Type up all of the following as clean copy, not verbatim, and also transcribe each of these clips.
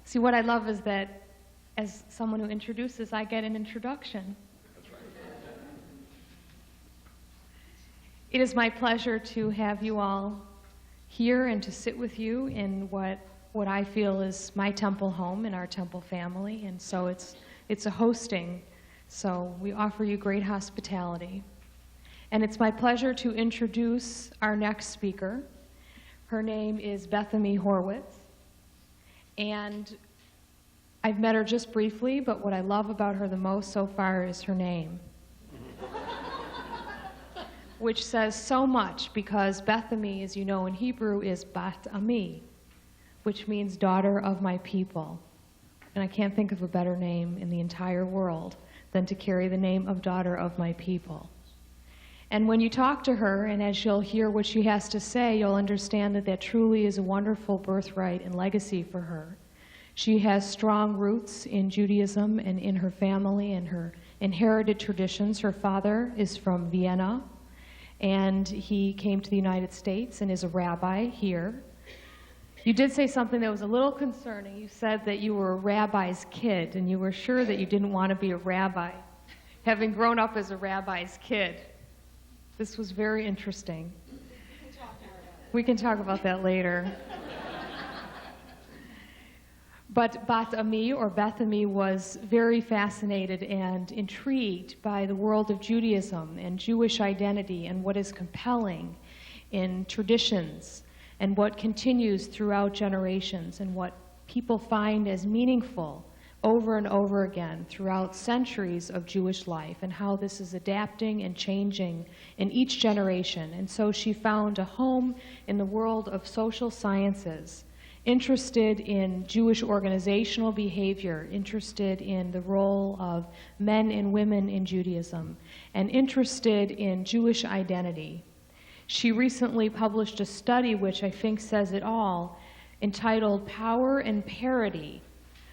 See, what I love is that as someone who introduces, I get an introduction. That's right. It is my pleasure to have you all here and to sit with you in what I feel is my temple home and our temple family. And so it's a hosting. So we offer you great hospitality. And it's my pleasure to introduce our next speaker. Her name is Bethamie Horowitz. And I've met her just briefly, but what I love about her the most so far is her name, which says so much, because Bethamie, as you know in Hebrew, is Bethamie, which means daughter of my people. And I can't think of a better name in the entire world than to carry the name of daughter of my people. And when you talk to her, and as you'll hear what she has to say, you'll understand that that truly is a wonderful birthright and legacy for her. She has strong roots in Judaism and in her family and her inherited traditions. Her father is from Vienna, and he came to the United States and is a rabbi here. You did say something that was a little concerning. You said that you were a rabbi's kid, and you were sure that you didn't want to be a rabbi, having grown up as a rabbi's kid. This was very interesting. We can talk about that later. But Bethamie, or Bethamie, was very fascinated and intrigued by the world of Judaism and Jewish identity and what is compelling in traditions and what continues throughout generations and what people find as meaningful over and over again throughout centuries of Jewish life, and how this is adapting and changing in each generation. And so she found a home in the world of social sciences, interested in Jewish organizational behavior, interested in the role of men and women in Judaism, and interested in Jewish identity. She recently published a study which I think says it all, entitled Power and Parity: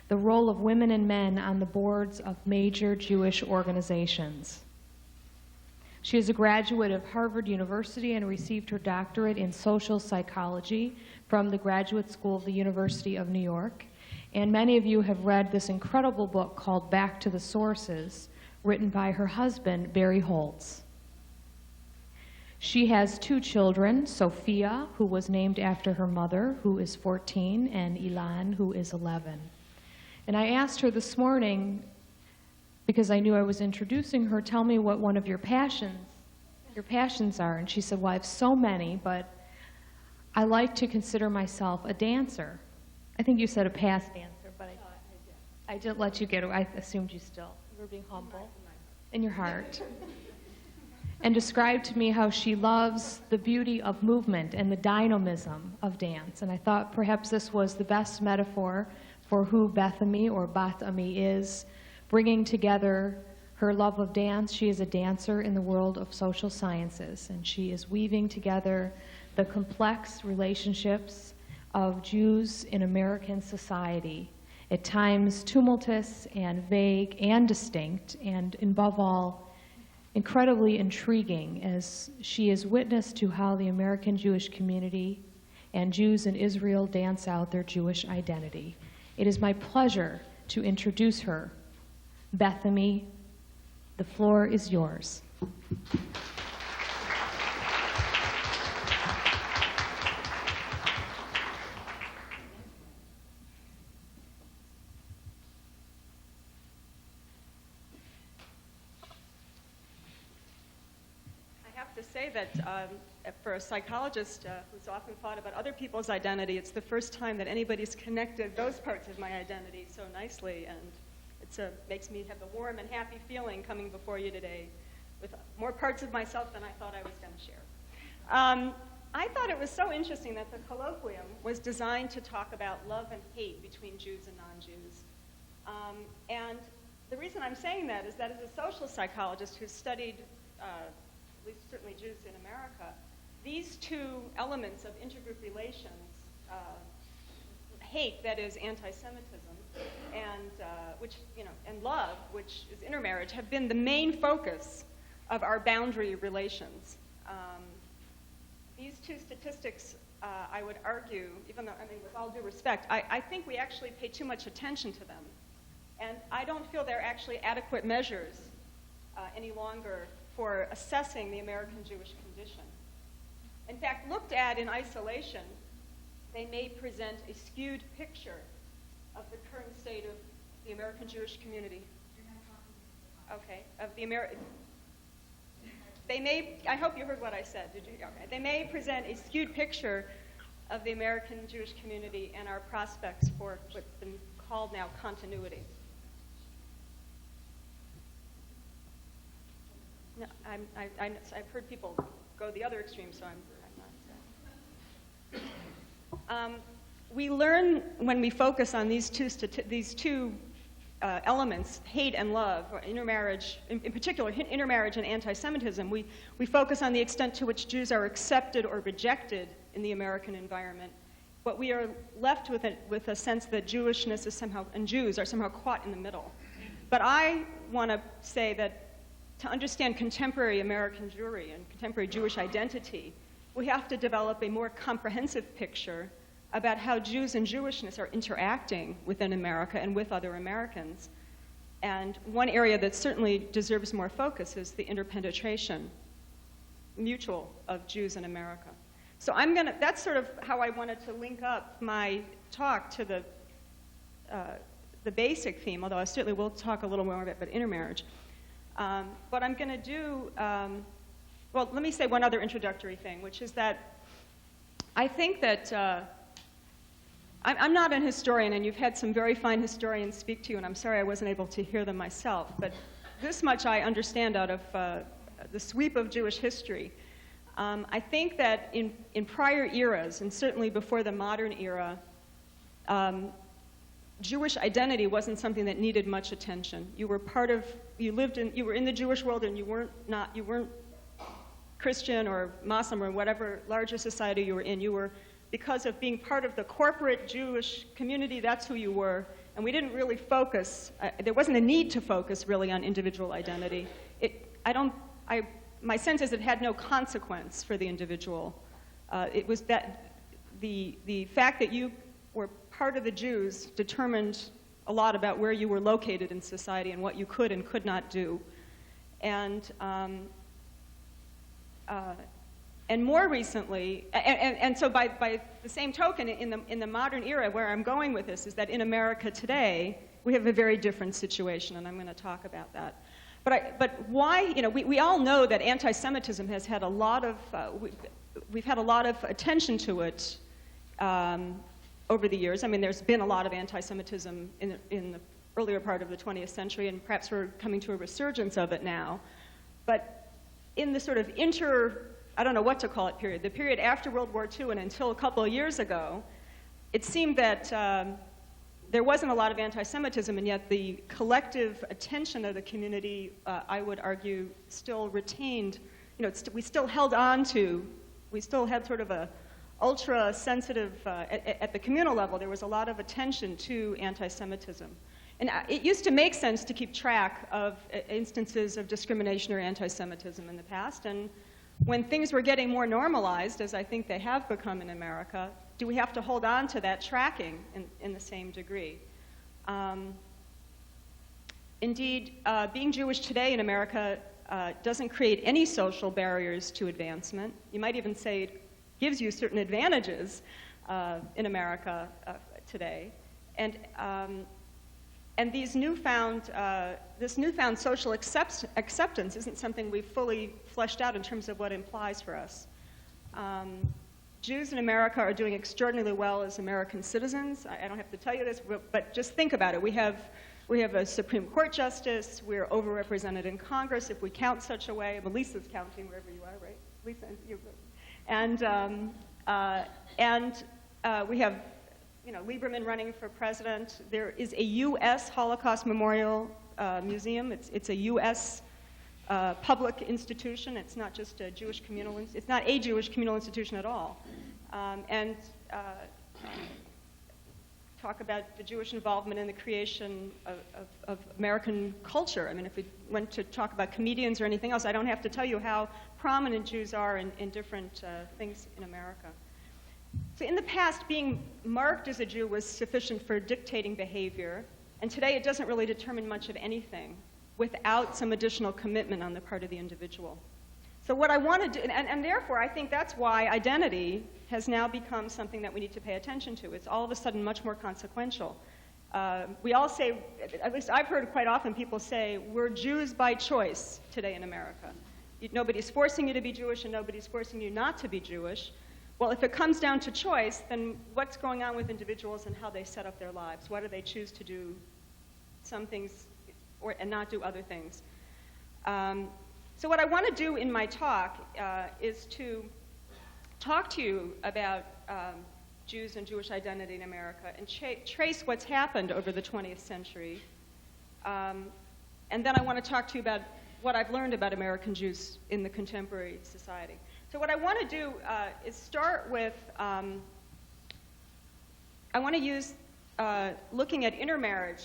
The Role of Women and Men on the Boards of Major Jewish Organizations. She is a graduate of Harvard University and received her doctorate in social psychology from the Graduate School of the University of New York. And many of you have read this incredible book called Back to the Sources, written by her husband, Barry Holtz. She has 2 children, Sophia, who was named after her mother, who is 14, and Ilan, who is 11. And I asked her this morning, because I knew I was introducing her, tell me what one of your passions are. And she said, well, I have so many, but I like to consider myself a dancer. I think you said a past dancer, but I didn't let you get it. I assumed you still. You were being humble in your heart. And described to me how she loves the beauty of movement and the dynamism of dance. And I thought perhaps this was the best metaphor for who Bethamie, or Bethamie, is, bringing together her love of dance. She is a dancer in the world of social sciences, and she is weaving together the complex relationships of Jews in American society, at times tumultuous and vague and distinct, and above all, incredibly intriguing, as she is witness to how the American Jewish community and Jews in Israel dance out their Jewish identity. It is my pleasure to introduce her. Bethamie, the floor is yours. I have to say that for a psychologist who's often thought about other people's identity, it's the first time that anybody's connected those parts of my identity so nicely, and it makes me have a warm and happy feeling coming before you today with more parts of myself than I thought I was going to share. I thought it was so interesting that the colloquium was designed to talk about love and hate between Jews and non-Jews. And the reason I'm saying that is that as a social psychologist who's studied at least certainly Jews in America, these 2 elements of intergroup relations, hate, that is anti-Semitism, and love, which is intermarriage, have been the main focus of our boundary relations. These 2 statistics I would argue, even though, I mean, with all due respect, I think we actually pay too much attention to them. And I don't feel they're actually adequate measures any longer for assessing the American Jewish condition. In fact, looked at in isolation, they may present a skewed picture of the current state of the American Jewish community. Okay, of the they may, I hope you heard what I said, did you? Okay. They may present a skewed picture of the American Jewish community and our prospects for what's been called now continuity. No, I've heard people go the other extreme, so I'm not. We learn when we focus on these two elements, hate and love, or intermarriage, in particular intermarriage and anti-Semitism, we focus on the extent to which Jews are accepted or rejected in the American environment. But we are left with a sense that Jewishness is somehow, and Jews are somehow caught in the middle. But I want to say that to understand contemporary American Jewry and contemporary Jewish identity, we have to develop a more comprehensive picture about how Jews and Jewishness are interacting within America and with other Americans. And one area that certainly deserves more focus is the interpenetration, mutual, of Jews in America. So that's sort of how I wanted to link up my talk to the basic theme, although I certainly will talk a little more about intermarriage. What I'm going to do, well, let me say one other introductory thing, which is that I think that I'm not an historian, and you've had some very fine historians speak to you, and I'm sorry I wasn't able to hear them myself, but this much I understand out of the sweep of Jewish history. I think that in prior eras, and certainly before the modern era, Jewish identity wasn't something that needed much attention. You were you were in the Jewish world, and you weren't Christian or Muslim or whatever larger society you were in. You were, because of being part of the corporate Jewish community, that's who you were. And we didn't really focus, there wasn't a need to focus really on individual identity. My sense is it had no consequence for the individual. It was that the fact that you were part of the Jews determined a lot about where you were located in society and what you could and could not do. And more recently, and so by the same token, in the modern era, where I'm going with this is that in America today, we have a very different situation, and I'm going to talk about that. But why, we all know that anti-Semitism has had a lot of, we've had a lot of attention to it over the years. I mean, there's been a lot of anti-Semitism in the earlier part of the 20th century, and perhaps we're coming to a resurgence of it now. But in the sort of I don't know what to call it period, the period after World War II and until a couple of years ago, it seemed that there wasn't a lot of anti-Semitism, and yet the collective attention of the community, I would argue, still retained, we still held on to, we still had sort of a ultra-sensitive, at the communal level, there was a lot of attention to anti-Semitism. And it used to make sense to keep track of instances of discrimination or anti-Semitism in the past, and when things were getting more normalized, as I think they have become in America, do we have to hold on to that tracking in the same degree? Indeed, being Jewish today in America doesn't create any social barriers to advancement. You might even say it gives you certain advantages in America today. And these this newfound social acceptance isn't something we've fully fleshed out in terms of what it implies for us. Jews in America are doing extraordinarily well as American citizens. I don't have to tell you this, but just think about it. We have a Supreme Court justice. We're overrepresented in Congress, if we count such a way. But Lisa's counting wherever you are, right? Lisa, you. And we have, Lieberman running for president. There is a U.S. Holocaust Memorial Museum. It's a U.S. Public institution. It's not just a Jewish communal. It's not a Jewish communal institution at all. Talk about the Jewish involvement in the creation of American culture. I mean, if we went to talk about comedians or anything else, I don't have to tell you how prominent Jews are in different things in America. So in the past, being marked as a Jew was sufficient for dictating behavior, and today it doesn't really determine much of anything without some additional commitment on the part of the individual. So what I want to do, and therefore I think that's why identity has now become something that we need to pay attention to. It's all of a sudden much more consequential. We all say, at least I've heard quite often people say, we're Jews by choice today in America. Nobody's forcing you to be Jewish and nobody's forcing you not to be Jewish. Well, if it comes down to choice, then what's going on with individuals and how they set up their lives? Why do they choose to do some things and not do other things? So what I want to do in my talk is to talk to you about Jews and Jewish identity in America and trace what's happened over the 20th century. And then I want to talk to you about what I've learned about American Jews in the contemporary society. So what I want to do is start with, I want to use looking at intermarriage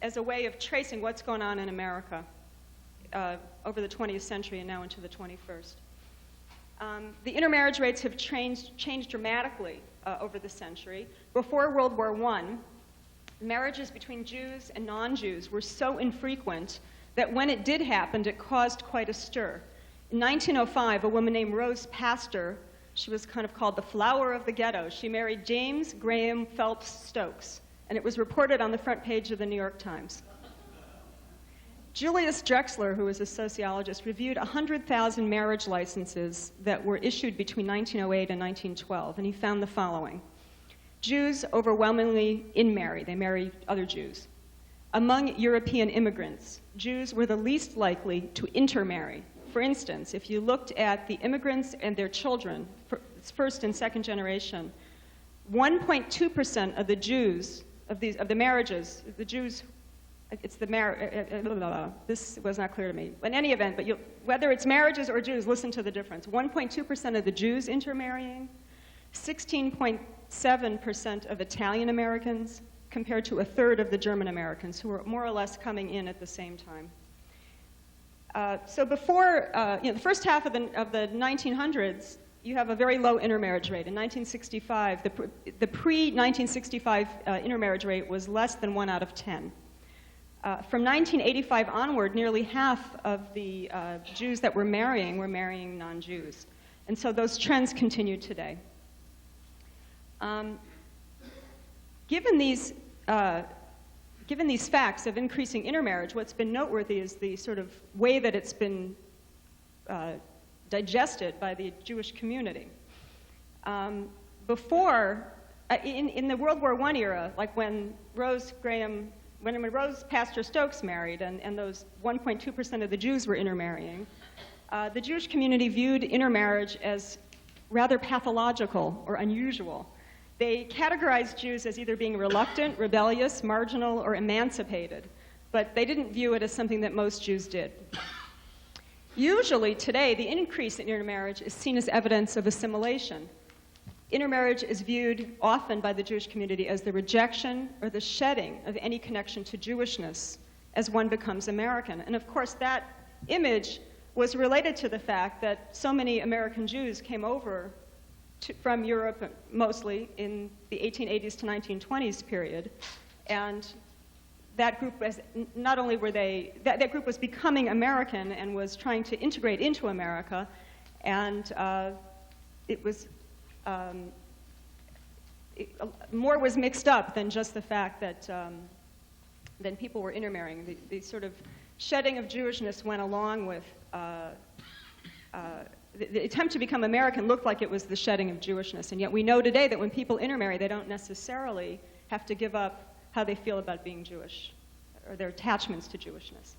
as a way of tracing what's going on in America over the 20th century and now into the 21st. The intermarriage rates have changed dramatically over the century. Before World War I, marriages between Jews and non-Jews were so infrequent that when it did happen, it caused quite a stir. In 1905, a woman named Rose Pastor, she was kind of called the flower of the ghetto. She married James Graham Phelps Stokes, and it was reported on the front page of the New York Times. Julius Drexler, who was a sociologist, reviewed 100,000 marriage licenses that were issued between 1908 and 1912, and he found the following. Jews overwhelmingly in-marry. They marry other Jews. Among European immigrants, Jews were the least likely to intermarry. For instance, if you looked at the immigrants and their children, first and second generation, 1.2% of the Jews, of the marriages, the Jews, this was not clear to me. In any event, but whether it's marriages or Jews, listen to the difference. 1.2% of the Jews intermarrying, 16.7% of Italian Americans, compared to a third of the German Americans, who were more or less coming in at the same time. So before, the first half of the 1900s, you have a very low intermarriage rate. In 1965, the pre-1965 intermarriage rate was less than 1 out of 10. From 1985 onward, nearly half of the Jews that were marrying non-Jews. And so those trends continue today. Given these facts of increasing intermarriage, what's been noteworthy is the sort of way that it's been digested by the Jewish community. Before, in the World War I era, like when Rose Pastor Stokes married and those 1.2% of the Jews were intermarrying, the Jewish community viewed intermarriage as rather pathological or unusual. They categorized Jews as either being reluctant, rebellious, marginal, or emancipated, but they didn't view it as something that most Jews did. Usually today, the increase in intermarriage is seen as evidence of assimilation. Intermarriage is viewed often by the Jewish community as the rejection or the shedding of any connection to Jewishness as one becomes American. And of course, that image was related to the fact that so many American Jews came over from Europe, mostly in the 1880s to 1920s period, and that group was not only were they that group was becoming American and was trying to integrate into America, and it was more was mixed up than just the fact that then people were intermarrying. The sort of shedding of Jewishness went along with. The attempt to become American looked like it was the shedding of Jewishness, and yet we know today that when people intermarry, they don't necessarily have to give up how they feel about being Jewish or their attachments to Jewishness.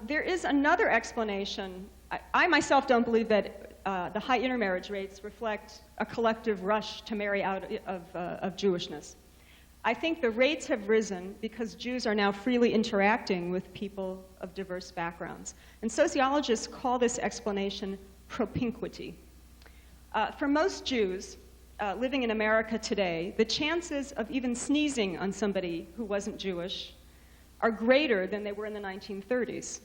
There is another explanation. I myself don't believe that the high intermarriage rates reflect a collective rush to marry out of Jewishness. I think the rates have risen because Jews are now freely interacting with people of diverse backgrounds. And sociologists call this explanation propinquity. For most Jews living in America today, the chances of even sneezing on somebody who wasn't Jewish are greater than they were in the 1930s.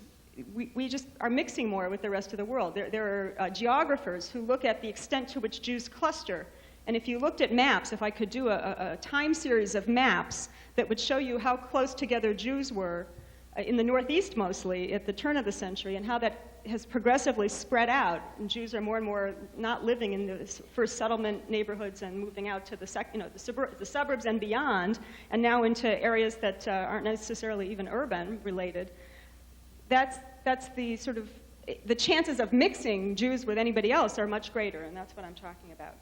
We just are mixing more with the rest of the world. There are geographers who look at the extent to which Jews cluster And if you looked at maps, if I could do a time series of maps that would show you how close together Jews were in the Northeast mostly at the turn of the century, and how that has progressively spread out, and Jews are more and more not living in the first settlement neighborhoods and moving out to the suburbs and beyond, and now into areas that aren't necessarily even urban related. That's the sort of, the chances of mixing Jews with anybody else are much greater, and that's what I'm talking about.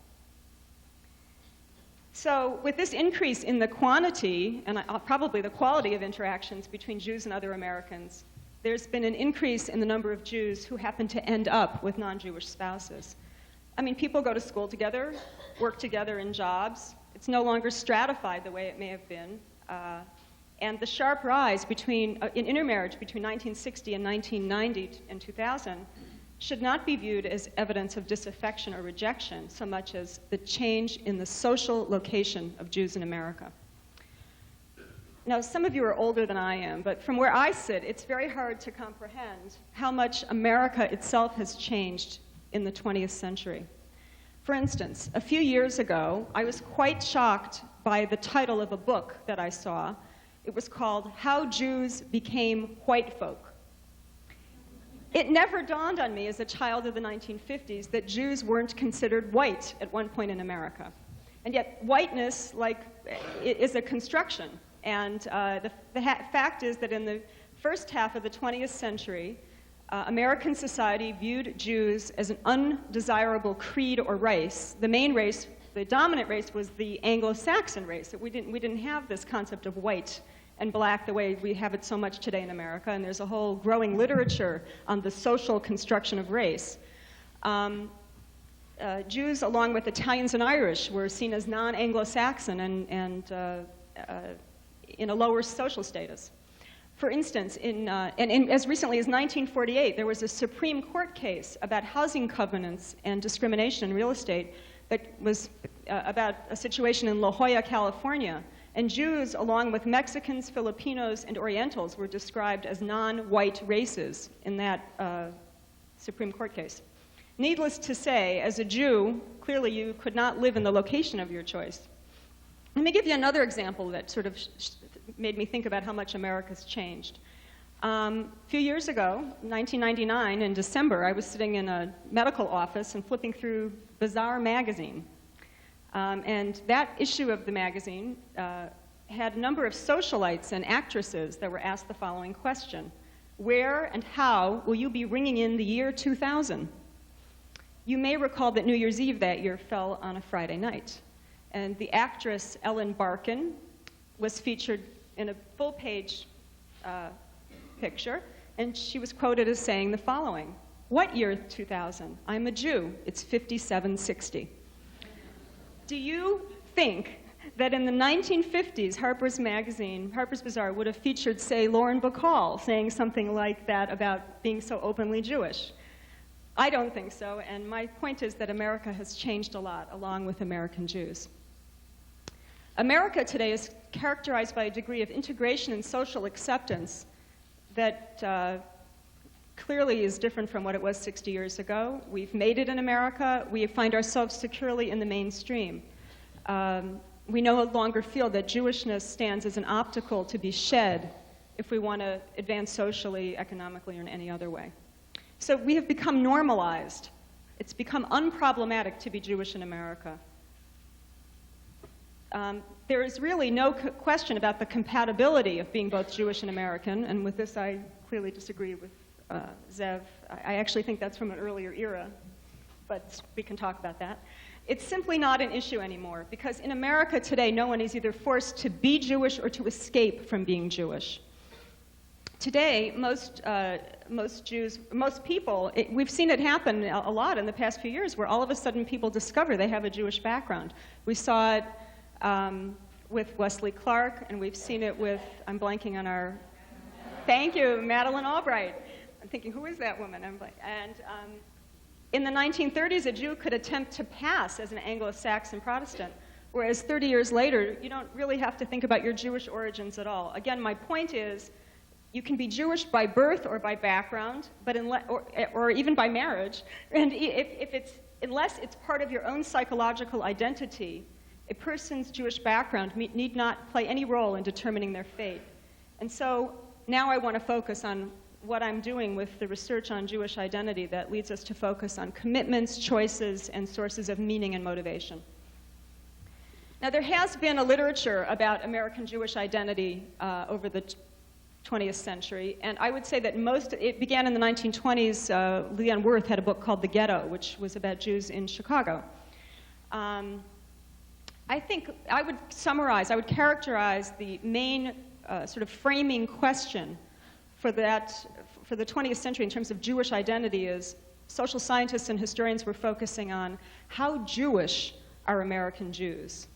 So with this increase in the quantity, and probably the quality of interactions between Jews and other Americans, there's been an increase in the number of Jews who happen to end up with non-Jewish spouses. I mean, people go to school together, work together in jobs. It's no longer stratified the way it may have been. And the sharp rise in intermarriage between 1960 and 1990 and 2000 should not be viewed as evidence of disaffection or rejection so much as the change in the social location of Jews in America. Now, some of you are older than I am, but from where I sit, it's very hard to comprehend how much America itself has changed in the 20th century. For instance, a few years ago, I was quite shocked by the title of a book that I saw. It was called How Jews Became White Folk. It never dawned on me as a child of the 1950s that Jews weren't considered white at one point in America. And yet whiteness is a construction. And the fact is that in the first half of the 20th century, American society viewed Jews as an undesirable creed or race. The main race, the dominant race, was the Anglo-Saxon race. We didn't have this concept of white and black the way we have it so much today in America, and there's a whole growing literature on the social construction of race. Jews, along with Italians and Irish, were seen as non-Anglo-Saxon and in a lower social status. For instance, as recently as 1948, there was a Supreme Court case about housing covenants and discrimination in real estate that was about a situation in La Jolla, California. And Jews, along with Mexicans, Filipinos, and Orientals, were described as non-white races in that Supreme Court case. Needless to say, as a Jew, clearly you could not live in the location of your choice. Let me give you another example that sort of made me think about how much America's changed. A few years ago, 1999, in December, I was sitting in a medical office and flipping through Bazaar magazine. And that issue of the magazine had a number of socialites and actresses that were asked the following question: where and how will you be ringing in the year 2000? You may recall that New Year's Eve that year fell on a Friday night. And the actress Ellen Barkin was featured in a full-page picture, and she was quoted as saying the following: "What year 2000? I'm a Jew. It's 5760. Do you think that in the 1950s, Harper's Bazaar would have featured, say, Lauren Bacall saying something like that about being so openly Jewish? I don't think so, and my point is that America has changed a lot, along with American Jews. America today is characterized by a degree of integration and social acceptance that clearly is different from what it was 60 years ago. We've made it in America. We find ourselves securely in the mainstream. We no longer feel that Jewishness stands as an obstacle to be shed if we want to advance socially, economically, or in any other way. So we have become normalized. It's become unproblematic to be Jewish in America. There is really no question about the compatibility of being both Jewish and American, and with this I clearly disagree with Zev. I actually think that's from an earlier era, but we can talk about that. It's simply not an issue anymore, because in America today, no one is either forced to be Jewish or to escape from being Jewish. Today, most people, we've seen it happen a lot in the past few years, where all of a sudden people discover they have a Jewish background. We saw it with Wesley Clark, and we've seen it with, I'm blanking on our, thank you, Madeleine Albright. I'm thinking, who is that woman? In the 1930s, a Jew could attempt to pass as an Anglo-Saxon Protestant, whereas 30 years later, you don't really have to think about your Jewish origins at all. Again, my point is, you can be Jewish by birth or by background, but or even by marriage. And if unless it's part of your own psychological identity, a person's Jewish background need not play any role in determining their fate. And so now I want to focus on what I'm doing with the research on Jewish identity that leads us to focus on commitments, choices, and sources of meaning and motivation. Now, there has been a literature about American Jewish identity over the 20th century, and I would say that it began in the 1920s. Leon Wirth had a book called The Ghetto, which was about Jews in Chicago. I think I would characterize the main sort of framing question for the 20th century in terms of Jewish identity is social scientists and historians were focusing on how Jewish are American Jews.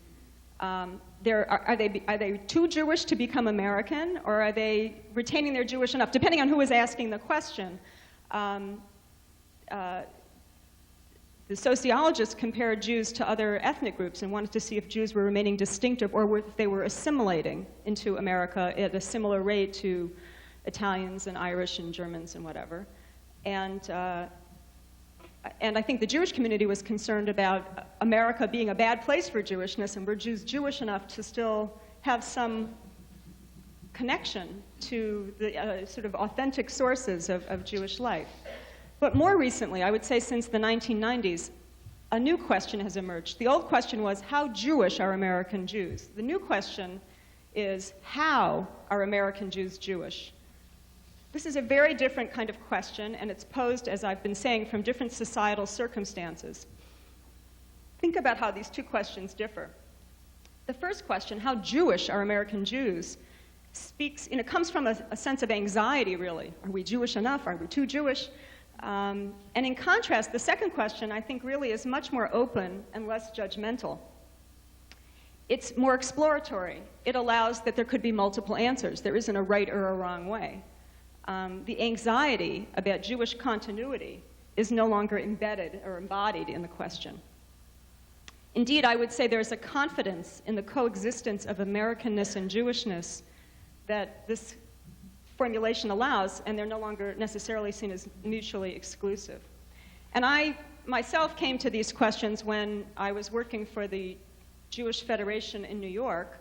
Are they too Jewish to become American, or are they retaining their Jewish enough? Depending on who is asking the question. The sociologists compared Jews to other ethnic groups and wanted to see if Jews were remaining distinctive or if they were assimilating into America at a similar rate to Italians and Irish and Germans and whatever. And I think the Jewish community was concerned about America being a bad place for Jewishness, and were Jews Jewish enough to still have some connection to the sort of authentic sources of Jewish life. But more recently, I would say since the 1990s, a new question has emerged. The old question was, how Jewish are American Jews? The new question is, how are American Jews Jewish? This is a very different kind of question, and it's posed, as I've been saying, from different societal circumstances. Think about how these two questions differ. The first question, how Jewish are American Jews, comes from a sense of anxiety, really. Are we Jewish enough? Are we too Jewish? And in contrast, the second question, I think, really is much more open and less judgmental. It's more exploratory. It allows that there could be multiple answers. There isn't a right or a wrong way. The anxiety about Jewish continuity is no longer embedded or embodied in the question. Indeed, I would say there's a confidence in the coexistence of Americanness and Jewishness that this formulation allows, and they're no longer necessarily seen as mutually exclusive. And I myself came to these questions when I was working for the Jewish Federation in New York,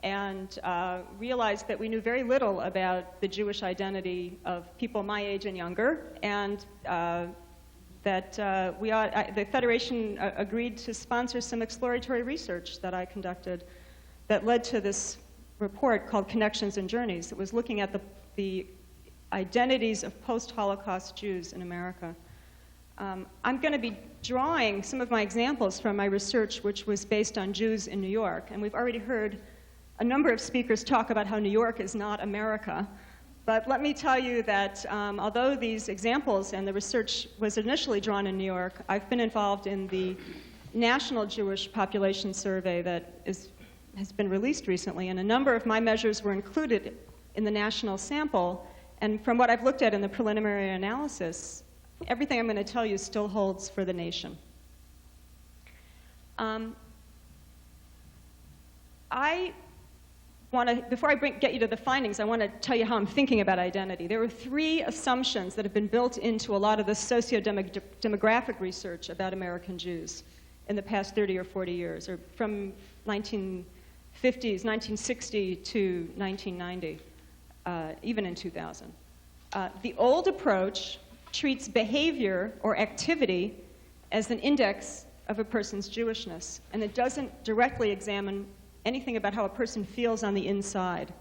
and realized that we knew very little about the Jewish identity of people my age and younger, and that the Federation agreed to sponsor some exploratory research that I conducted that led to this report called Connections and Journeys. It was looking at the identities of post-Holocaust Jews in America. I'm going to be drawing some of my examples from my research, which was based on Jews in New York, and we've already heard a number of speakers talk about how New York is not America. But let me tell you that although these examples and the research was initially drawn in New York, I've been involved in the National Jewish Population Survey that has been released recently, and a number of my measures were included in the national sample. And from what I've looked at in the preliminary analysis, everything I'm going to tell you still holds for the nation. Before I get you to the findings, I want to tell you how I'm thinking about identity. There are three assumptions that have been built into a lot of the socio-demographic research about American Jews in the past 30 or 40 years, or from 1950s, 1960 to 1990, even in 2000. The old approach treats behavior or activity as an index of a person's Jewishness, and it doesn't directly examine anything about how a person feels on the inside.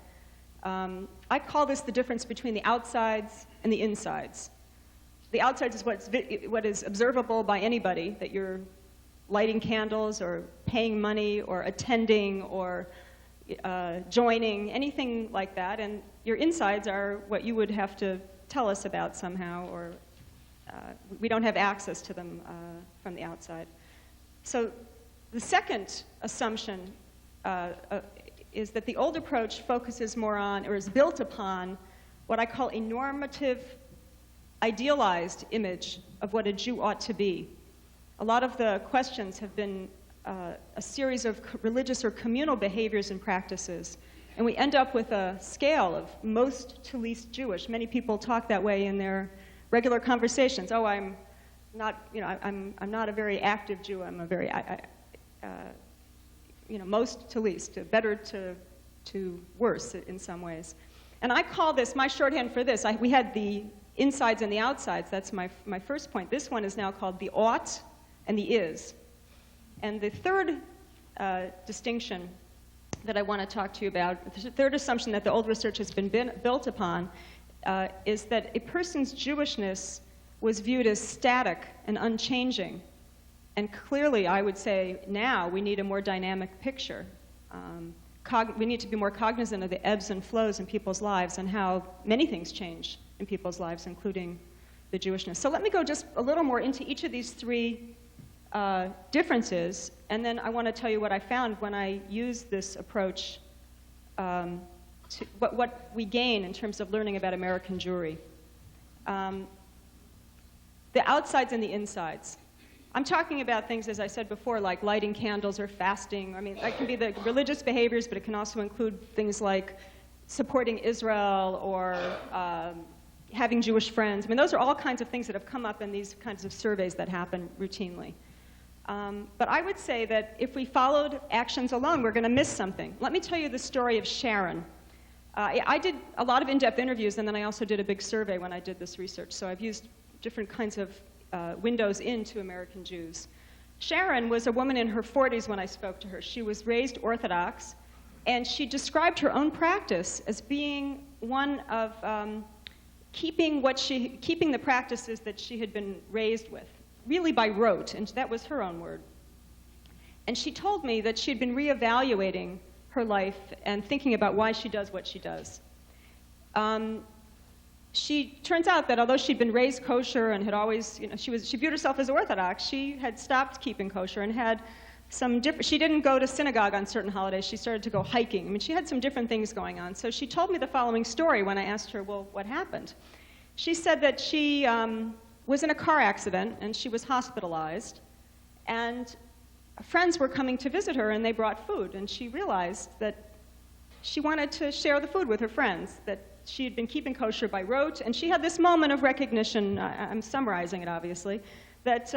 I call this the difference between the outsides and the insides. The outsides is what is observable by anybody, that you're lighting candles or paying money or attending or joining, anything like that. And your insides are what you would have to tell us about somehow, or we don't have access to them from the outside. So the second assumption is that the old approach focuses more on, or is built upon, what I call a normative, idealized image of what a Jew ought to be. A lot of the questions have been a series of religious or communal behaviors and practices, and we end up with a scale of most to least Jewish. Many people talk that way in their regular conversations. Oh, I'm I'm not a very active Jew. I'm a very, most to least, better to worse in some ways. And I call this, my shorthand for this, we had the insides and the outsides. That's my first point. This one is now called the ought and the is. And the third distinction that I want to talk to you about, the third assumption that the old research has been built upon, is that a person's Jewishness was viewed as static and unchanging. And clearly, I would say now we need a more dynamic picture. We need to be more cognizant of the ebbs and flows in people's lives and how many things change in people's lives, including the Jewishness. So let me go just a little more into each of these three differences, and then I want to tell you what I found when I used this approach, to what we gain in terms of learning about American Jewry. The outsides and the insides. I'm talking about things, as I said before, like lighting candles or fasting. I mean, that can be the religious behaviors, but it can also include things like supporting Israel or having Jewish friends. I mean, those are all kinds of things that have come up in these kinds of surveys that happen routinely. But I would say that if we followed actions alone, we're going to miss something. Let me tell you the story of Sharon. I did a lot of in-depth interviews, and then I also did a big survey when I did this research. So I've used different kinds of windows into American Jews. Sharon was a woman in her 40s when I spoke to her. She was raised Orthodox, and she described her own practice as being one of keeping the practices that she had been raised with, really by rote, and that was her own word. And she told me that she had been reevaluating her life and thinking about why she does what she does. She turns out that although she'd been raised kosher and had always, she viewed herself as Orthodox, she had stopped keeping kosher and had some different, she didn't go to synagogue on certain holidays, she started to go hiking. I mean, she had some different things going on. So she told me the following story when I asked her, well, what happened? She said that she was in a car accident and she was hospitalized, and friends were coming to visit her and they brought food, and she realized that she wanted to share the food with her friends, that she had been keeping kosher by rote, and she had this moment of recognition, I'm summarizing it obviously, that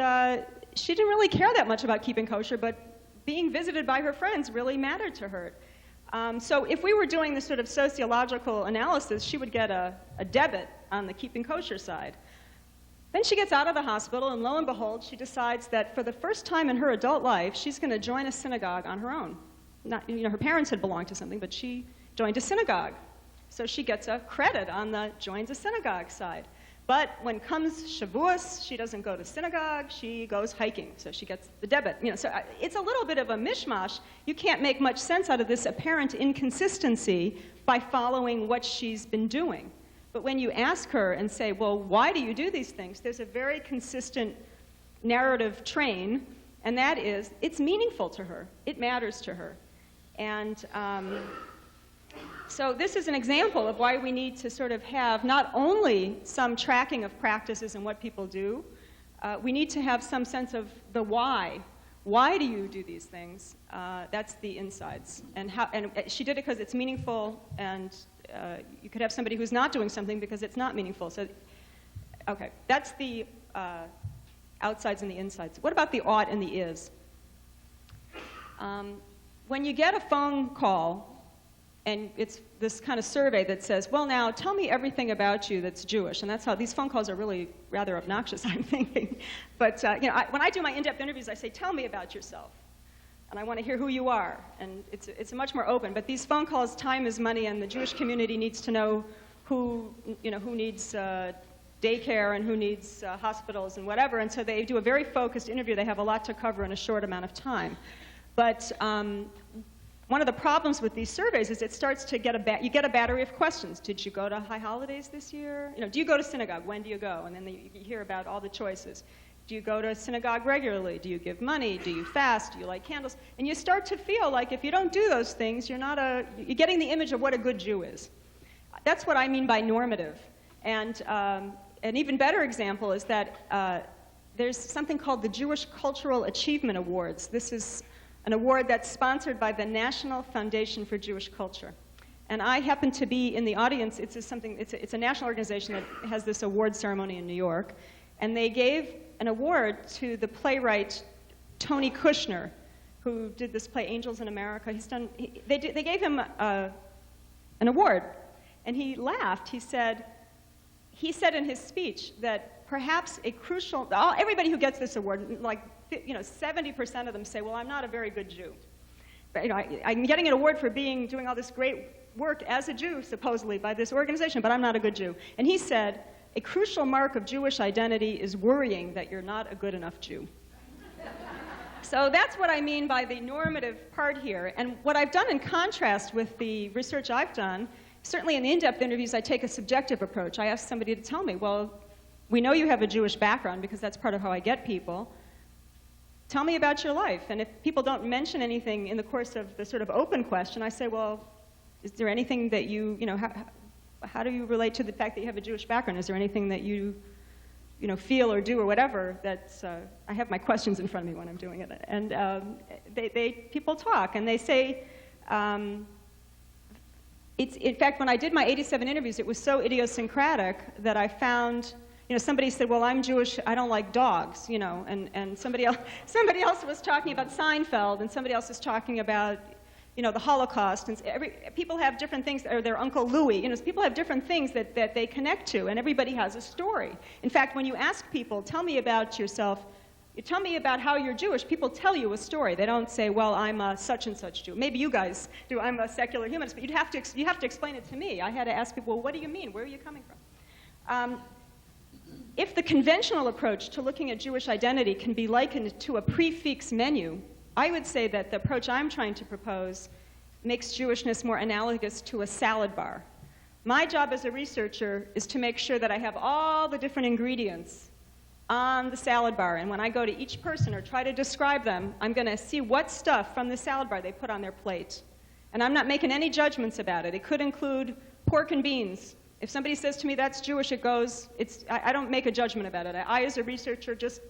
she didn't really care that much about keeping kosher, but being visited by her friends really mattered to her. So if we were doing this sort of sociological analysis, she would get a debit on the keeping kosher side. Then she gets out of the hospital, and lo and behold, she decides that for the first time in her adult life, she's going to join a synagogue on her own. Not, her parents had belonged to something, but she joined a synagogue. So she gets a credit on the joins a synagogue side. But when comes Shavuos, she doesn't go to synagogue, she goes hiking, so she gets the debit. So it's a little bit of a mishmash. You can't make much sense out of this apparent inconsistency by following what she's been doing. But when you ask her and say, well, why do you do these things? There's a very consistent narrative train, and that is, it's meaningful to her. It matters to her. And so this is an example of why we need to sort of have not only some tracking of practices and what people do, we need to have some sense of the why. Why do you do these things? That's the insides. And she did it because it's meaningful, and you could have somebody who's not doing something because it's not meaningful. So, okay, that's the outsides and the insides. What about the ought and the is? When you get a phone call, and it's this kind of survey that says, well, now, tell me everything about you that's Jewish. And that's how these phone calls are really rather obnoxious, I'm thinking. But when I do my in-depth interviews, I say, tell me about yourself. And I want to hear who you are. And it's much more open. But these phone calls, time is money, and the Jewish community needs to know who needs daycare and who needs hospitals and whatever. And so they do a very focused interview. They have a lot to cover in a short amount of time. But one of the problems with these surveys is it starts to get you get a battery of questions. Did you go to high holidays this year? Do you go to synagogue? When do you go? And then you hear about all the choices. Do you go to synagogue regularly? Do you give money? Do you fast? Do you light candles? And you start to feel like if you don't do those things, you're getting the image of what a good Jew is. That's what I mean by normative. And an even better example is that there's something called the Jewish Cultural Achievement Awards. This is an award that's sponsored by the National Foundation for Jewish Culture. And I happen to be in the audience. It's a national organization that has this award ceremony in New York. And they gave an award to the playwright Tony Kushner, who did this play Angels in America. They gave him an award, and he laughed. He said in his speech that perhaps everybody who gets this award, like 70% of them say, well, I'm not a very good Jew. But, I'm getting an award for doing all this great work as a Jew, supposedly, by this organization, but I'm not a good Jew. And he said, a crucial mark of Jewish identity is worrying that you're not a good enough Jew. So that's what I mean by the normative part here. And what I've done in contrast with the research I've done, certainly in the in-depth interviews, I take a subjective approach. I ask somebody to tell me, well, we know you have a Jewish background because that's part of how I get people. Tell me about your life. And if people don't mention anything in the course of the sort of open question, I say, well, is there anything that how do you relate to the fact that you have a Jewish background? Is there anything that you feel or do or whatever that's, I have my questions in front of me when I'm doing it. And people talk, and they say, in fact, when I did my 87 interviews, it was so idiosyncratic that I found, somebody said, well, I'm Jewish, I don't like dogs, and somebody else was talking about Seinfeld, and somebody else was talking about, the Holocaust, and people have different things, or their Uncle Louis, people have different things that they connect to, and everybody has a story. In fact, when you ask people, tell me about yourself, tell me about how you're Jewish, people tell you a story. They don't say, well, I'm a such and such Jew. Maybe you guys do, I'm a secular humanist, but you have to explain it to me. I had to ask people, well, what do you mean? Where are you coming from? If the conventional approach to looking at Jewish identity can be likened to a prefix menu, I would say that the approach I'm trying to propose makes Jewishness more analogous to a salad bar. My job as a researcher is to make sure that I have all the different ingredients on the salad bar, and when I go to each person or try to describe them, I'm going to see what stuff from the salad bar they put on their plate. And I'm not making any judgments about it. It could include pork and beans. If somebody says to me that's Jewish, I don't make a judgment about it. I, as a researcher, just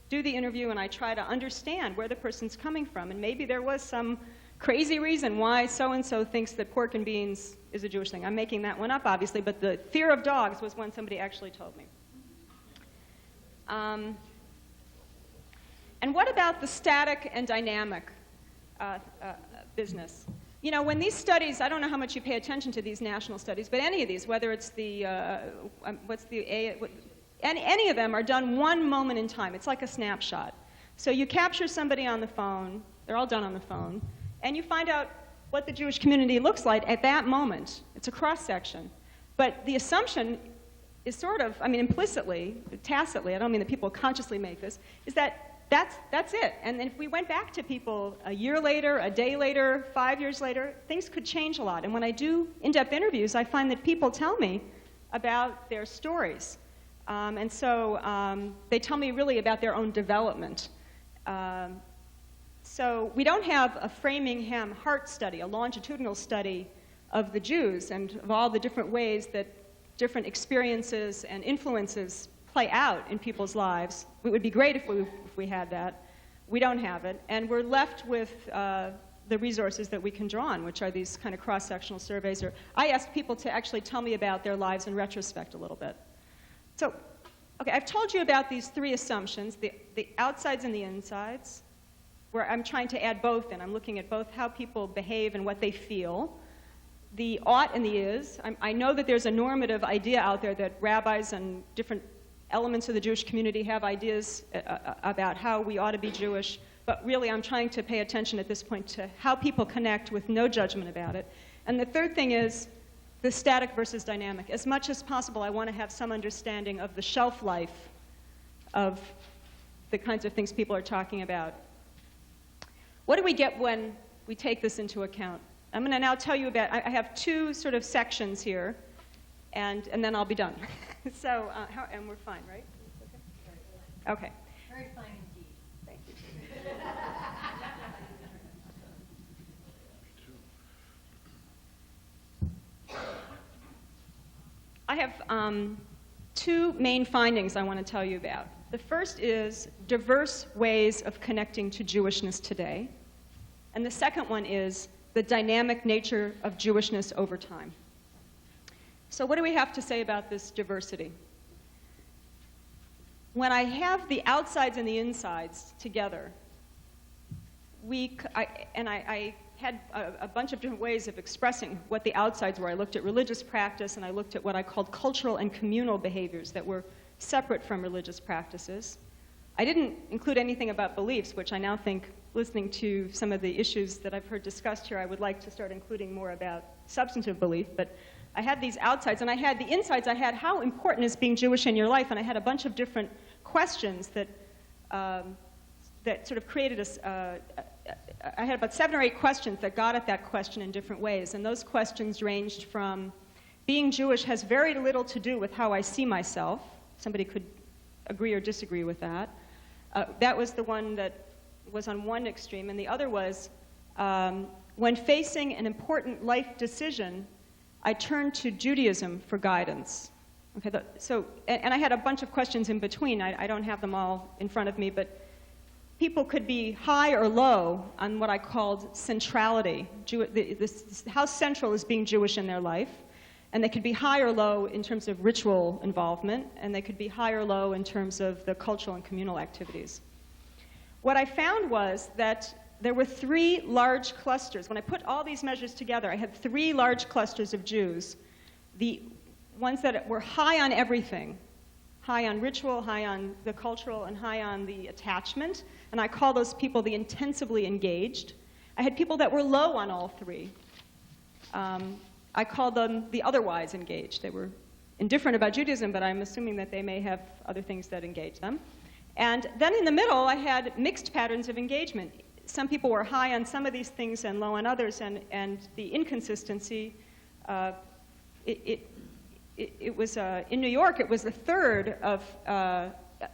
do the interview and I try to understand where the person's coming from. And maybe there was some crazy reason why so-and-so thinks that pork and beans is a Jewish thing. I'm making that one up, obviously, but the fear of dogs was one somebody actually told me. And what about the static and dynamic business? When these studies, I don't know how much you pay attention to these national studies, but any of these, whether it's any of them are done one moment in time. It's like a snapshot. So you capture somebody on the phone, they're all done on the phone, and you find out what the Jewish community looks like at that moment. It's a cross-section. But the assumption is sort of, implicitly, tacitly, I don't mean that people consciously make this, is that that's it. And then if we went back to people a year later, a day later, 5 years later, things could change a lot. And when I do in-depth interviews, I find that people tell me about their stories. And so they tell me really about their own development. So we don't have a Framingham Heart study, a longitudinal study of the Jews and of all the different ways that different experiences and influences play out in people's lives. It would be great if we had that. We don't have it. And we're left with the resources that we can draw on, which are these kind of cross-sectional surveys. Or I asked people to actually tell me about their lives in retrospect a little bit. So, okay, I've told you about these three assumptions, the outsides and the insides, where I'm trying to add both in. I'm looking at both how people behave and what they feel. The ought and the is. I know that there's a normative idea out there that rabbis and different elements of the Jewish community have ideas about how we ought to be Jewish, but really I'm trying to pay attention at this point to how people connect with no judgment about it. And the third thing is the static versus dynamic. As much as possible, I want to have some understanding of the shelf life of the kinds of things people are talking about. What do we get when we take this into account? I'm going to now tell you about, I have two sort of sections here, and then I'll be done. So, and we're fine, right? Okay. Okay. Very fine indeed. Thank you. I have two main findings I want to tell you about. The first is diverse ways of connecting to Jewishness today. And the second one is the dynamic nature of Jewishness over time. So what do we have to say about this diversity? when I have the outsides and the insides together, I had a bunch of different ways of expressing what the outsides were. I looked at religious practice, and I looked at what I called cultural and communal behaviors that were separate from religious practices. I didn't include anything about beliefs, which I now think, listening to some of the issues that I've heard discussed here, I would like to start including more about substantive belief. But I had these outsides, and I had the insides. I had how important is being Jewish in your life, and I had a bunch of different questions that sort of created I had about 7 or 8 questions that got at that question in different ways, and those questions ranged from being Jewish has very little to do with how I see myself. Somebody could agree or disagree with that. That was the one that was on one extreme, and the other was when facing an important life decision, I turned to Judaism for guidance. Okay, and I had a bunch of questions in between. I don't have them all in front of me, but people could be high or low on what I called centrality, how central is being Jewish in their life. And they could be high or low in terms of ritual involvement, and they could be high or low in terms of the cultural and communal activities. What I found was that there were 3 large clusters. When I put all these measures together, I had 3 large clusters of Jews. The ones that were high on everything, high on ritual, high on the cultural, and high on the attachment. And I call those people the intensively engaged. I had people that were low on all 3. I called them the otherwise engaged. They were indifferent about Judaism, but I'm assuming that they may have other things that engage them. And then in the middle, I had mixed patterns of engagement. Some people were high on some of these things and low on others, and the inconsistency, it was, in New York, it was a third of,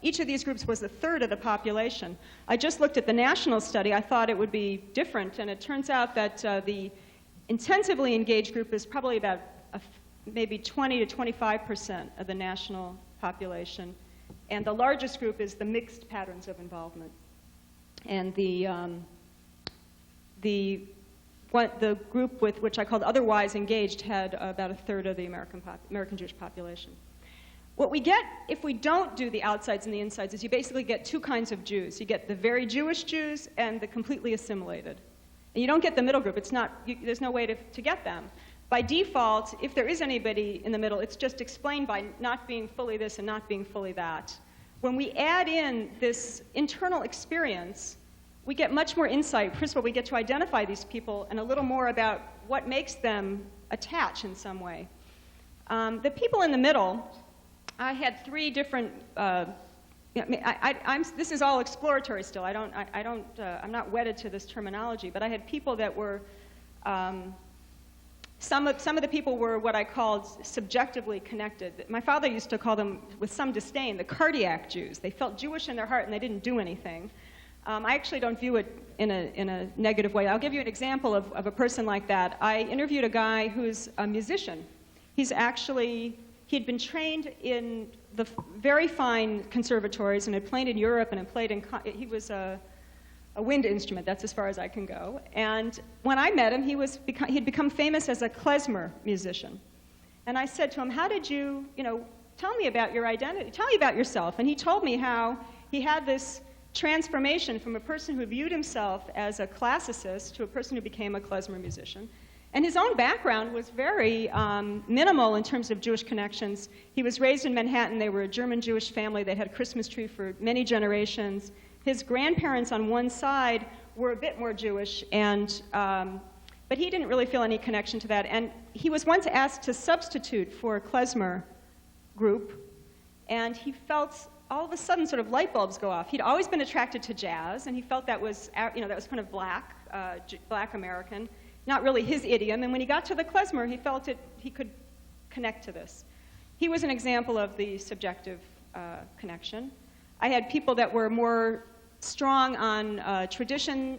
each of these groups was a third of the population. I just looked at the national study. I thought it would be different, and it turns out that the intensively engaged group is probably about maybe 20 to 25% of the national population. And the largest group is the mixed patterns of involvement. And the group with which I called otherwise engaged had about a third of the American Jewish population. What we get if we don't do the outsides and the insides is you basically get 2 kinds of Jews. You get the very Jewish Jews and the completely assimilated. And you don't get the middle group. There's no way to get them. By default, if there is anybody in the middle, it's just explained by not being fully this and not being fully that. When we add in this internal experience, we get much more insight. First of all, we get to identify these people and a little more about what makes them attach in some way. The people in the middle, I had 3 different this is all exploratory still. I'm not wedded to this terminology, but I had people that were, some of the people were what I called subjectively connected. My father used to call them, with some disdain, the cardiac Jews. They felt Jewish in their heart and they didn't do anything. I actually don't view it in a negative way. I'll give you an example of a person like that. I interviewed a guy who's a musician. He'd been trained in the very fine conservatories and had played in Europe and had played in, he was a wind instrument, that's as far as I can go. And when I met him, he'd become famous as a klezmer musician. And I said to him, how did you, tell me about your identity, tell me about yourself. And he told me how he had this transformation from a person who viewed himself as a classicist to a person who became a klezmer musician. And his own background was very minimal in terms of Jewish connections. He was raised in Manhattan. They were a German Jewish family. They had a Christmas tree for many generations. His grandparents on one side were a bit more Jewish, but he didn't really feel any connection to that. And he was once asked to substitute for a klezmer group, and he felt all of a sudden sort of light bulbs go off. He'd always been attracted to jazz, and he felt that was, that was kind of black American. Not really his idiom, and when he got to the klezmer, he felt he could connect to this. He was an example of the subjective connection. I had people that were more strong on tradition,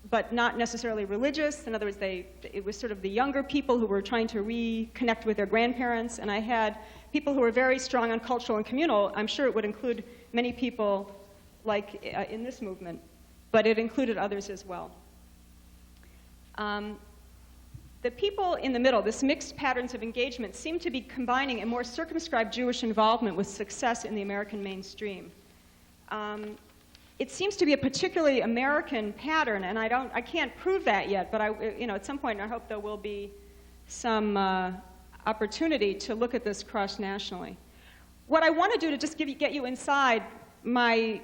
but not necessarily religious. In other words, it was sort of the younger people who were trying to reconnect with their grandparents, and I had people who were very strong on cultural and communal. I'm sure it would include many people like in this movement, but it included others as well. the people in the middle, this mixed patterns of engagement, seem to be combining a more circumscribed Jewish involvement with success in the American mainstream. It seems to be a particularly American pattern, and I can't prove that yet, but at some point I hope there will be some opportunity to look at this cross-nationally. What I want to do to just get you inside the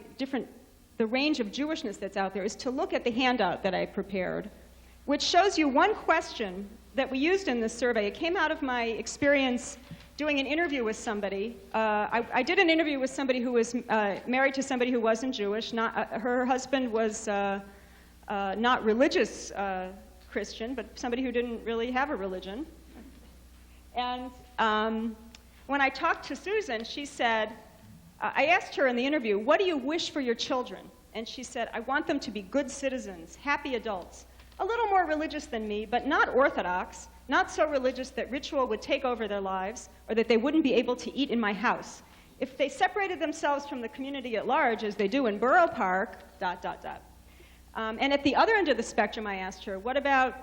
range of Jewishness that's out there is to look at the handout that I prepared, which shows you one question that we used in this survey. It came out of my experience doing an interview with somebody. I did an interview with somebody who was married to somebody who wasn't Jewish. Her husband was not religious Christian, but somebody who didn't really have a religion. And when I talked to Susan, she said, I asked her in the interview, what do you wish for your children? And she said, I want them to be good citizens, happy adults, a little more religious than me, but not orthodox, not so religious that ritual would take over their lives or that they wouldn't be able to eat in my house. If they separated themselves from the community at large, as they do in Borough Park, ... And at the other end of the spectrum, I asked her, what about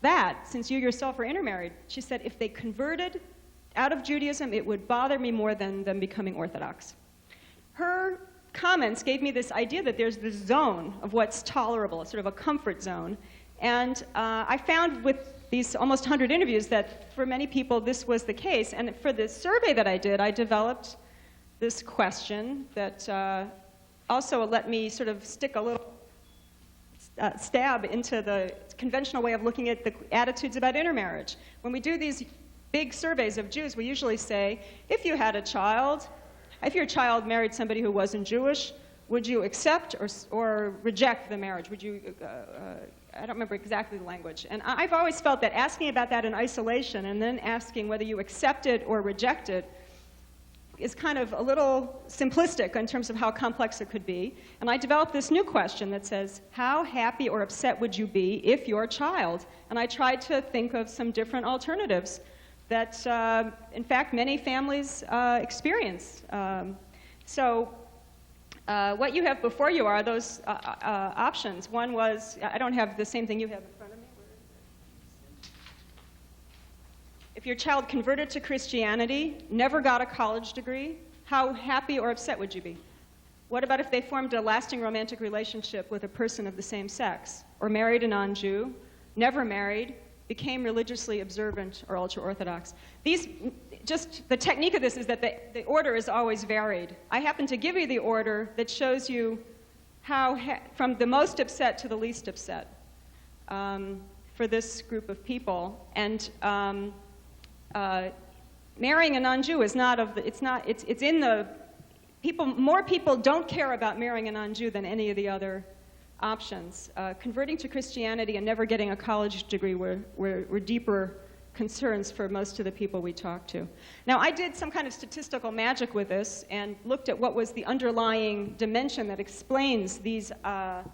that, since you yourself are intermarried? She said, if they converted out of Judaism, it would bother me more than them becoming Orthodox. Her comments gave me this idea that there's this zone of what's tolerable, sort of a comfort zone. And I found with these almost 100 interviews that for many people this was the case. And for the survey that I did, I developed this question that also let me sort of stick a little stab into the conventional way of looking at the attitudes about intermarriage. When we do these big surveys of Jews, we usually say, if your child married somebody who wasn't Jewish, would you accept or reject the marriage? Would you, I don't remember exactly the language. And I've always felt that asking about that in isolation and then asking whether you accept it or reject it is kind of a little simplistic in terms of how complex it could be. And I developed this new question that says, how happy or upset would you be if your child? And I tried to think of some different alternatives that, in fact, many families experience. What you have before you are those options. One was, I don't have the same thing you have in front of me. Where is it? If your child converted to Christianity, never got a college degree, how happy or upset would you be? What about if they formed a lasting romantic relationship with a person of the same sex, or married a non-Jew, never married, became religiously observant or ultra-Orthodox? The technique of this is that the order is always varied. I happen to give you the order that shows you how, from the most upset to the least upset for this group of people. And marrying a non-Jew is it's in the, more people don't care about marrying a non-Jew than any of the other options. Converting to Christianity and never getting a college degree were deeper concerns for most of the people we talked to. Now, I did some kind of statistical magic with this and looked at what was the underlying dimension that explains these, that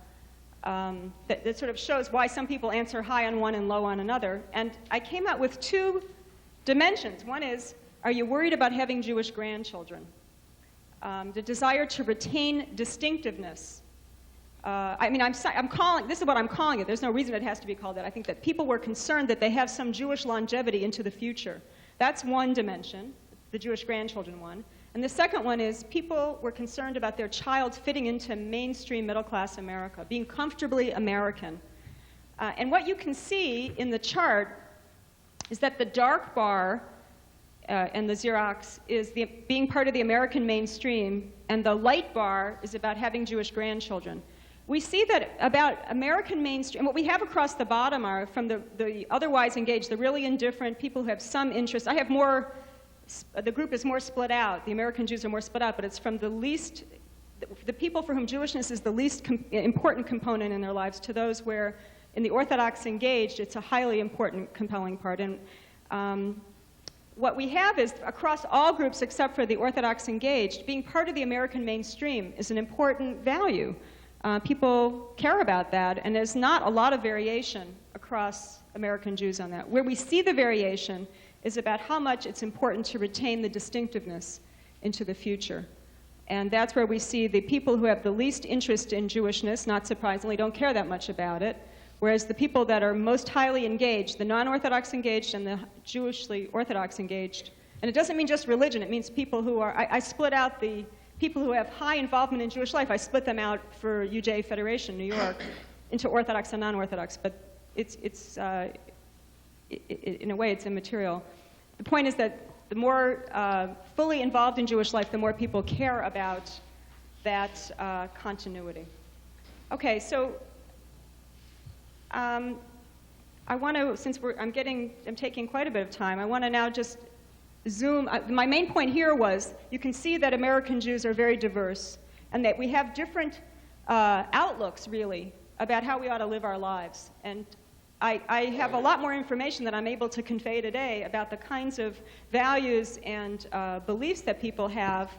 sort of shows why some people answer high on one and low on another. And I came out with two dimensions. One is, are you worried about having Jewish grandchildren? The desire to retain distinctiveness. This is what I'm calling it. There's no reason it has to be called that. I think that people were concerned that they have some Jewish longevity into the future. That's one dimension, the Jewish grandchildren one. And the second one is people were concerned about their child fitting into mainstream middle-class America, being comfortably American. And what you can see in the chart is that the dark bar and the Xerox is being part of the American mainstream, and the light bar is about having Jewish grandchildren. We see that about American mainstream, and what we have across the bottom are from the otherwise engaged, the really indifferent, people who have some interest. I have more, the group is more split out. The American Jews are more split out, but it's from the least, the people for whom Jewishness is the least important component in their lives to those where in the Orthodox engaged, it's a highly important, compelling part. And what we have is across all groups except for the Orthodox engaged, being part of the American mainstream is an important value. People care about that, and there's not a lot of variation across American Jews on that. Where we see the variation is about how much it's important to retain the distinctiveness into the future. And that's where we see the people who have the least interest in Jewishness, not surprisingly, don't care that much about it, Whereas the people that are most highly engaged, the non-Orthodox engaged and the Jewishly Orthodox engaged, and it doesn't mean just religion, it means people who are, I split out the people who have high involvement in Jewish life, I split them out for UJ Federation, New York, into Orthodox and non-Orthodox, but in a way it's immaterial. The point is that the more fully involved in Jewish life, the more people care about that continuity. Okay, so I want to, since I'm taking quite a bit of time, I want to now just zoom. My main point here was you can see that American Jews are very diverse and that we have different outlooks, really, about how we ought to live our lives. And I have a lot more information that I'm able to convey today about the kinds of values and beliefs that people have.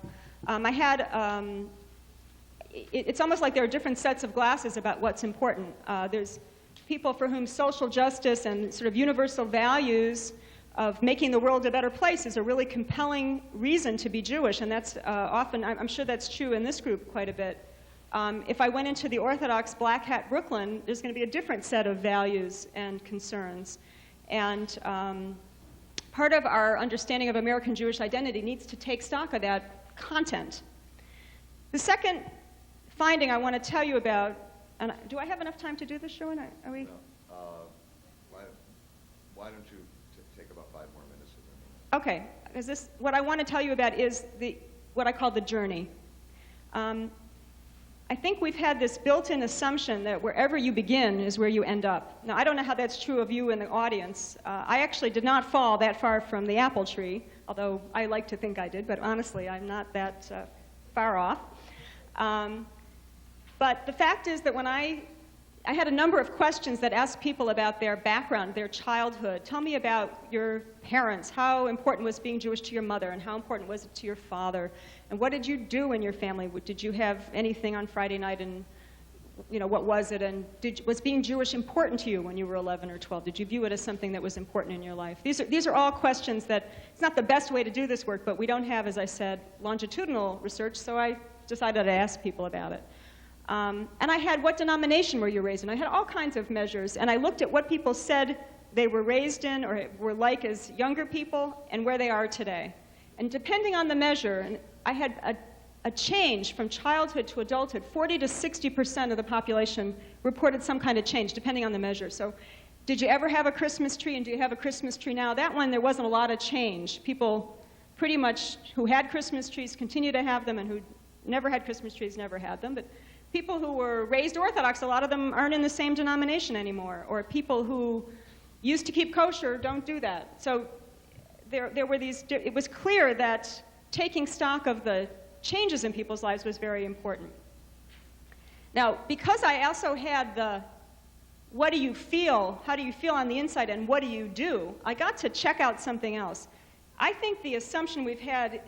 It's almost like there are different sets of glasses about what's important. There's people for whom social justice and sort of universal values of making the world a better place is a really compelling reason to be Jewish, and that's often, I'm sure that's true in this group quite a bit. If I went into the Orthodox Black Hat Brooklyn, there's going to be a different set of values and concerns. And part of our understanding of American Jewish identity needs to take stock of that content. The second finding I want to tell you about, and do I have enough time to do this, Sherwin? Are we? No. Why don't you take about 5 more minutes? Okay, because what I want to tell you about is what I call the journey. I think we've had this built-in assumption that wherever you begin is where you end up. Now, I don't know how that's true of you in the audience. I actually did not fall that far from the apple tree, although I like to think I did, but honestly, I'm not that far off. But the fact is that when I had a number of questions that asked people about their background, their childhood. Tell me about your parents. How important was being Jewish to your mother, and how important was it to your father? And what did you do in your family? Did you have anything on Friday night, and what was it? And was being Jewish important to you when you were 11 or 12? Did you view it as something that was important in your life? These are all questions that, it's not the best way to do this work, but we don't have, as I said, longitudinal research, so I decided to ask people about it. And I had, what denomination were you raised in? I had all kinds of measures, and I looked at what people said they were raised in or were like as younger people and where they are today. And depending on the measure, and I had a change from childhood to adulthood. 40 to 60% of the population reported some kind of change, depending on the measure. So did you ever have a Christmas tree, and do you have a Christmas tree now? That one, there wasn't a lot of change. People pretty much who had Christmas trees continue to have them, and who never had Christmas trees never had them. But people who were raised Orthodox, a lot of them aren't in the same denomination anymore. Or people who used to keep kosher don't do that. So there were these, it was clear that taking stock of the changes in people's lives was very important. Now, because I also had the what do you feel, how do you feel on the inside, and what do you do, I got to check out something else. I think the assumption we've had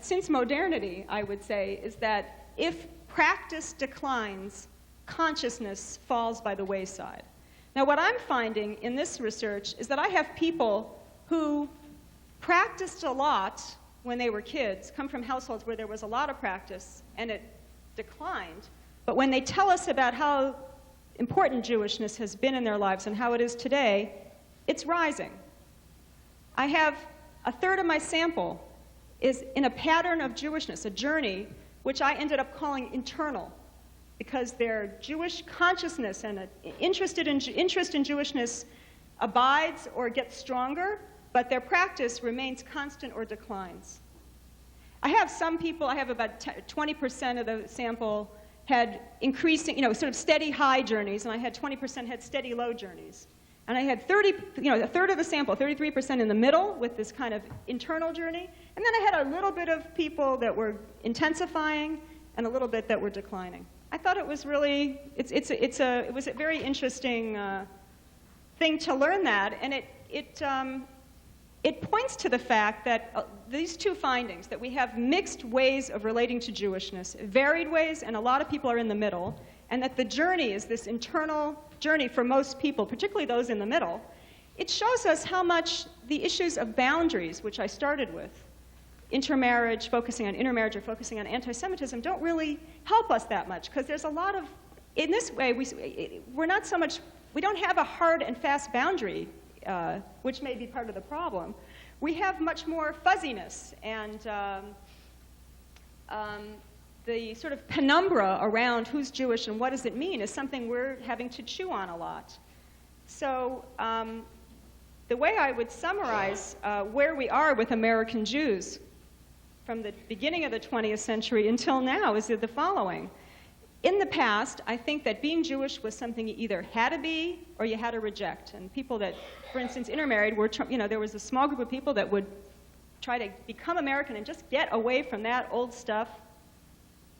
since modernity, I would say, is that if practice declines, consciousness falls by the wayside. Now, what I'm finding in this research is that I have people who practiced a lot when they were kids, come from households where there was a lot of practice and it declined, but when they tell us about how important Jewishness has been in their lives and how it is today, it's rising. I have a third of my sample is in a pattern of Jewishness, a journey, which I ended up calling internal, because their Jewish consciousness and interest in Jewishness abides or gets stronger, but their practice remains constant or declines. I have some people, I have about 20% of the sample had increasing, sort of steady high journeys, and I had 20% had steady low journeys. And I had a third of the sample, 33% in the middle with this kind of internal journey, and then I had a little bit of people that were intensifying and a little bit that were declining. I thought it was really, it was a very interesting thing to learn that, and it points to the fact that these two findings, that we have mixed ways of relating to Jewishness, varied ways, and a lot of people are in the middle, and that the journey is this internal journey for most people, particularly those in the middle. It shows us how much the issues of boundaries, which I started with, intermarriage, focusing on intermarriage or focusing on anti-Semitism, don't really help us that much, because there's a lot of in this way, we're not so much, we don't have a hard and fast boundary, which may be part of the problem. We have much more fuzziness, and the sort of penumbra around who's Jewish and what does it mean is something we're having to chew on a lot. So the way I would summarize where we are with American Jews from the beginning of the 20th century until now is the following. In the past, I think that being Jewish was something you either had to be or you had to reject. And people that, for instance, intermarried were, there was a small group of people that would try to become American and just get away from that old stuff,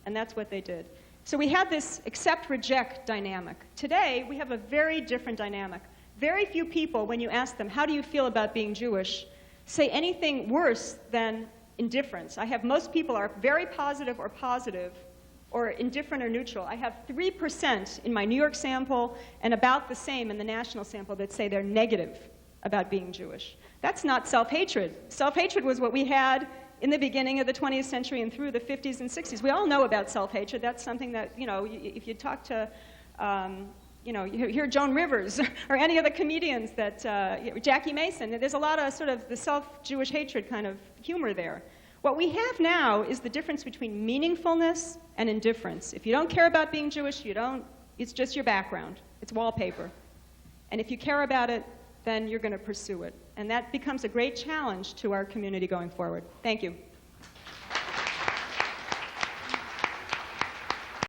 and that's what they did. So we had this accept-reject dynamic. Today, we have a very different dynamic. Very few people, when you ask them, how do you feel about being Jewish, say anything worse than indifference. Most people are very positive or indifferent or neutral. I have 3% in my New York sample and about the same in the national sample that say they're negative about being Jewish. That's not self-hatred. Self-hatred was what we had in the beginning of the 20th century and through the 50s and 60s. We all know about self-hatred. That's something that, if you talk to, you hear Joan Rivers or any of the comedians Jackie Mason, there's a lot of sort of the self-Jewish hatred kind of humor there. What we have now is the difference between meaningfulness and indifference. If you don't care about being Jewish, it's just your background. It's wallpaper. And if you care about it, then you're going to pursue it. And that becomes a great challenge to our community going forward. Thank you.